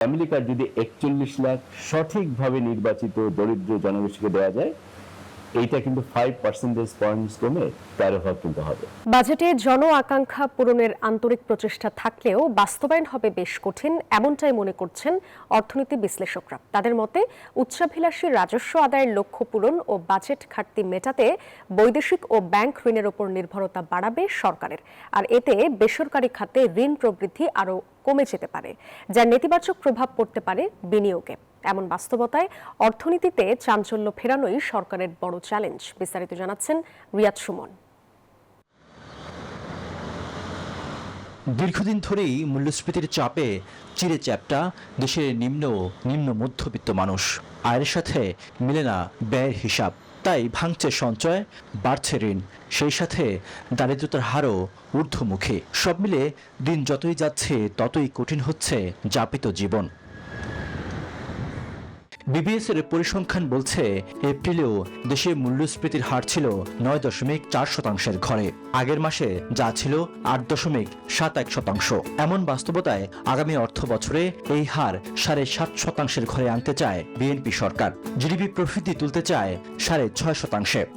Family card যদি ৪১ লাখ সঠিকভাবে নির্বাচিত দরিদ্র জনগোষ্ঠীকে দেওয়া যায়, এইটা কিন্তু 5% পয়েন্টস কমে 13 ভাগ কিন্তু হবে। বাজেটে জন আকাঙ্ক্ষা পূরণের আন্তরিক প্রচেষ্টা থাকলেও বাস্তবায়ন হবে বেশ কঠিন, এমনটাই মনে করছেন অর্থনীতি বিশ্লেষকরা। তাদের মতে উচ্চাভিলাষী রাজস্ব আদায়ের লক্ষ্য পূরণ ও বাজেট ঘাটতি মেটাতে বৈদেশিক ও ব্যাংক ঋণের উপর নির্ভরতা বাড়াবে সরকারের, আর এতে বেসরকারি খাতে ঋণ প্রবৃদ্ধি আরও কমে যেতে পারে, যার নেতিবাচক প্রভাব পড়তে পারে বিনিয়োগে। এমন বাস্তবতায় অর্থনীতিতে চাঞ্চল্য ফেরানোই সরকারের বড় চ্যালেঞ্জ। বিস্তারিত জানাচ্ছেন রিয়াদ সুমন। দীর্ঘদিন ধরেই মূল্যস্ফীতির চাপে চিড়ে চ্যাপ্টা দেশের নিম্ন মধ্যবিত্ত মানুষ। আয়ের সাথে মিলে না ব্যয়ের হিসাব, তাই ভাঙছে সঞ্চয়, বাড়ছে ঋণ, সেই সাথে দারিদ্রতার হারও ঊর্ধ্বমুখী। সব মিলে দিন যতই যাচ্ছে ততই কঠিন হচ্ছে যাপিত জীবন। বিবিএস এর পরিসংখ্যান বলছে এপ্রিলেও দেশে মূল্যস্ফীতির হার ছিল ৯.৪% ঘরে, আগের মাসে যা ছিল ৮.৭১%। এমন বাস্তবতায় আগামী অর্থ বছরে এই হার ৭.৫% ঘরে আনতে চায় বিএনপি সরকার। জিডিপি প্রবৃদ্ধি তুলতে চায় ৬.৫%।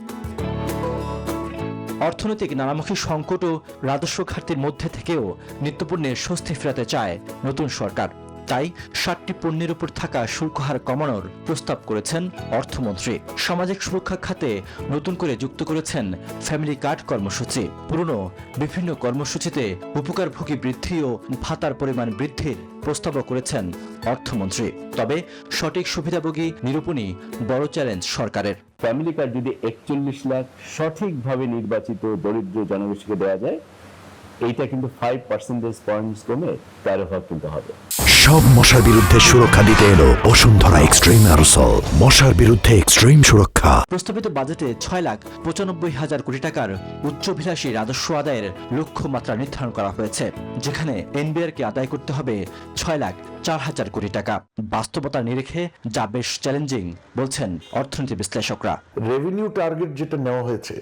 অর্থনৈতিক নানামুখী সংকট ও রাজস্ব ঘাটতির মধ্যে থেকেও নিত্যপণ্যের স্বস্তি ফেরাতে চায় নতুন সরকার। তাই ৬০টি পণ্যের উপর থাকা শুল্ক হার কমানোর প্রস্তাব করেছেন অর্থমন্ত্রী। সামাজিক সুরক্ষা খাতে নতুন করে যুক্ত করেছেন ফ্যামিলি কার্ড কর্মসূচি। পুরনো বিভিন্ন কর্মসূচিতে উপকারভোগী বৃদ্ধি ও ভাতার পরিমাণ বৃদ্ধির প্রস্তাবও করেছেন অর্থমন্ত্রী। তবে সঠিক সুবিধাভোগী নিরূপণই বড় চ্যালেঞ্জ সরকারের। ফ্যামিলি কার্ড যদি ৪১ লাখ সঠিকভাবে নির্বাচিত দরিদ্র জনগোষ্ঠীকে দেওয়া যায়, এইটা কিন্তু 5% পয়েন্টস কমে 13 ভাগ কিন্তু হবে। সব মশার বিরুদ্ধে সুরক্ষা দিতে এলো বসুন্ধরা এক্সট্রিম অ্যারোসল, মশার বিরুদ্ধে এক্সট্রিম সুরক্ষা। প্রস্তাবিত বাজেটে ৬,৯৫,০০০ কোটি টাকার উচ্চাভিলাষী রাজস্ব আদায়ের লক্ষ্যমাত্রা নির্ধারণ করা হয়েছে, যেখানে এনবিআরকে আদায় করতে হবে ৬,০৪,০০০ কোটি টাকা। বাস্তবতা নিরিখে যা বেশ চ্যালেঞ্জিং বলছেন অর্থনীতি বিশ্লেষকরা। রেভিনিউ টার্গেট যেটা নেওয়া হয়েছে,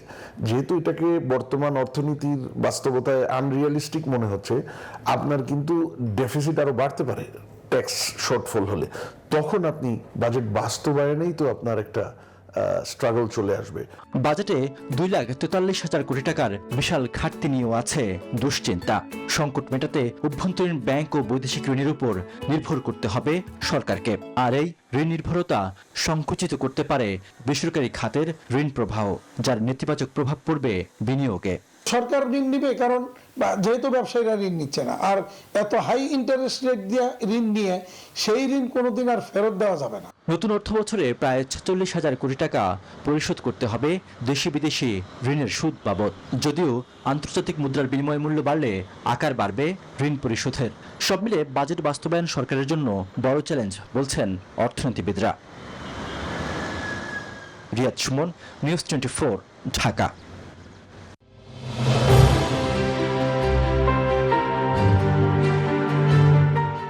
যেহেতু এটাকে বর্তমান অর্থনীতির বাস্তবতায় আনরিয়ালিস্টিক মনে হচ্ছে, আপনার কিন্তু ডেফিসিট আরো বাড়তে পারে ট্যাক্স শর্টফল হলে। তখন আপনি বাজেট বাস্তবায়নেই তো আপনার একটা স্ট্রাগল চলে আসবে। বাজেটে ২,৪৩,০০০ কোটি টাকার বিশাল ঘাটতি নিয়েও আছে দুশ্চিন্তা। সংকট মেটাতে অভ্যন্তরীণ ব্যাংক ও বৈদেশিক ঋণের উপর নির্ভর করতে হবে সরকারকে, আর এই ঋণ নির্ভরতা সংকুচিত করতে পারে বেসরকারি খাতের ঋণ প্রবাহ, যার নেতিবাচক প্রভাব পড়বে বিনিয়োগে। সরকার ঋণ নিবে, কারণ যেহেতু ব্যবসায়ীরা ঋণ নিচ্ছে না, আর এত হাই ইন্টারেস্ট রেট দিয়ে ঋণ নিয়ে সেই ঋণ কোনোদিন আর ফেরত দেওয়া যাবে না। নতুন অর্থ বছরে প্রায় ৪৬,০০০ কোটি টাকা পরিশোধ করতে হবে দেশি বিদেশি ঋণের সুদ বাবদ। যদিও আন্তর্জাতিক মুদ্রার বিনিময় মূল্য বাড়লে আকার বাড়বে ঋণ পরিশোধের। সব মিলে বাজেট বাস্তবায়ন সরকারের জন্য বড় চ্যালেঞ্জ বলছেন অর্থনীতিবিদরা। রিয়াদ সুমন, নিউজ 24, ঢাকা।